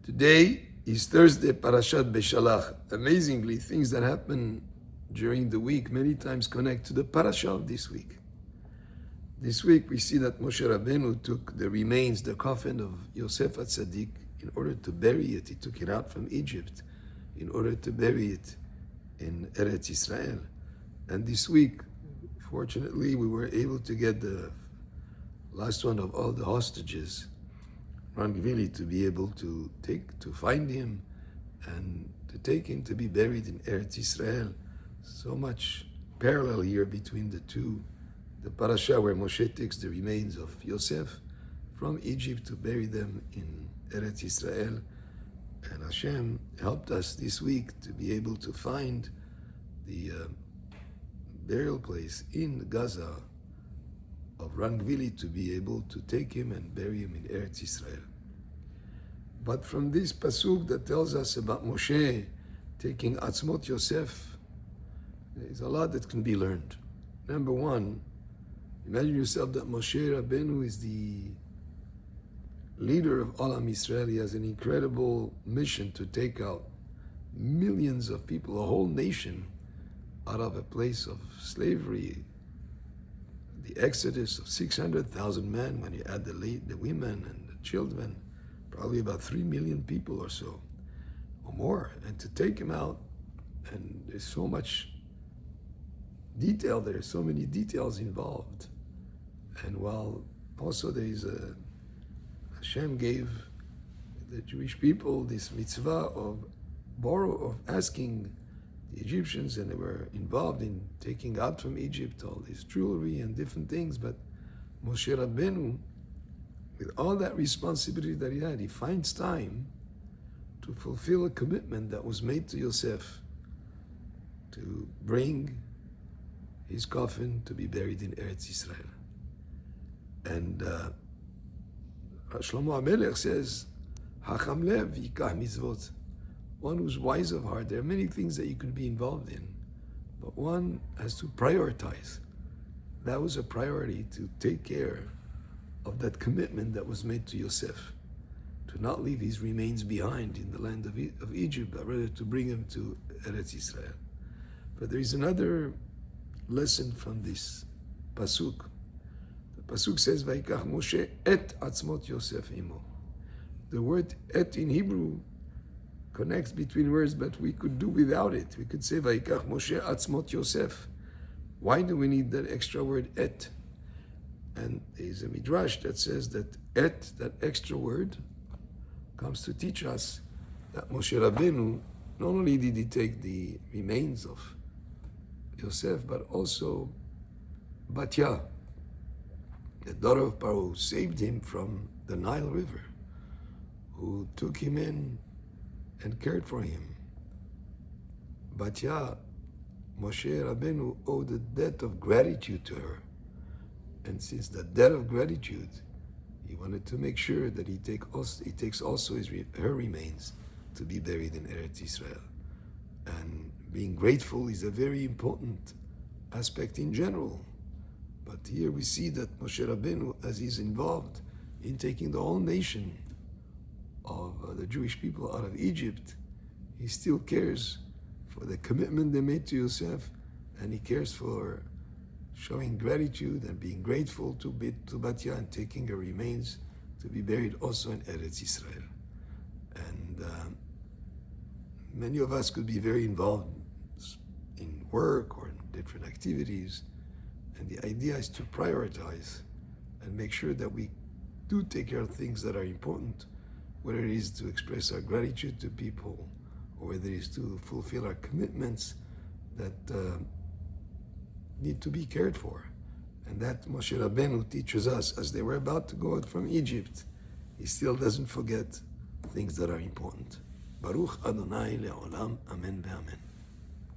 Today is Thursday, Parashat Beshalach. Amazingly, things that happen during the week many times connect to the Parashah of this week. This week we see that Moshe Rabbeinu took the remains, the coffin of Yosef HaTzadik, in order to bury it. He took it out from Egypt in order to bury it in Eretz Israel. And this week, fortunately, we were able to get the last one of all the hostages, Rabbi, to be able to find him and to take him to be buried in Eretz Israel. So much parallel here between the two. The Parashah where Moshe takes the remains of Yosef from Egypt to bury them in Eretz Israel. And Hashem helped us this week to be able to find the burial place in Gaza of Rangvili, to be able to take him and bury him in Eretz Israel. But from this pasuk that tells us about Moshe taking Atzmot Yosef, there is a lot that can be learned. Number one, imagine yourself that Moshe Rabbeinu is the leader of Olam Israel. He has an incredible mission to take out millions of people, a whole nation, out of a place of slavery. The exodus of 600,000 men, when you add the women and the children, probably about 3 million people or so, or more. And to take him out, and there's so much detail there, so many details involved. And while also there is Hashem gave the Jewish people this mitzvah of asking the Egyptians, and they were involved in taking out from Egypt all this jewelry and different things. But Moshe Rabbeinu, with all that responsibility that he had, he finds time to fulfill a commitment that was made to Yosef to bring his coffin to be buried in Eretz Israel. And Shlomo HaMelech says, Hacham lev yikach mitzvot. One who's wise of heart. There are many things that you could be involved in, but one has to prioritize. That was a priority, to take care of that commitment that was made to Yosef, to not leave his remains behind in the land of Egypt, but rather to bring him to Eretz Israel. But there is another lesson from this pasuk. The pasuk says, "Vayikach Moshe et atzmot Yosef imo." The word "et" in Hebrew connects between words, but we could do without it. We could say, "Vayikach Moshe atzmot Yosef." Why do we need that extra word "et"? And there is a midrash that says that "et," that extra word, comes to teach us that Moshe Rabbeinu, not only did he take the remains of Yosef, but also Batya, the daughter of Paro, who saved him from the Nile River, who took him in and cared for him. Batya, Moshe Rabbeinu owed a debt of gratitude to her. And since the debt of gratitude, he wanted to make sure that he takes also her remains to be buried in Eretz Israel. And being grateful is a very important aspect in general. But here we see that Moshe Rabbeinu, as he's involved in taking the whole nation of the Jewish people out of Egypt, he still cares for the commitment they made to Yosef, and he cares for showing gratitude and being grateful to Batya and taking her remains to be buried also in Eretz Israel. And many of us could be very involved in work or in different activities, and the idea is to prioritize and make sure that we do take care of things that are important, whether it is to express our gratitude to people, or whether it is to fulfill our commitments that need to be cared for. And that Moshe Rabbeinu teaches us. As they were about to go out from Egypt, he still doesn't forget things that are important. Baruch Adonai le'olam, amen ve'amen.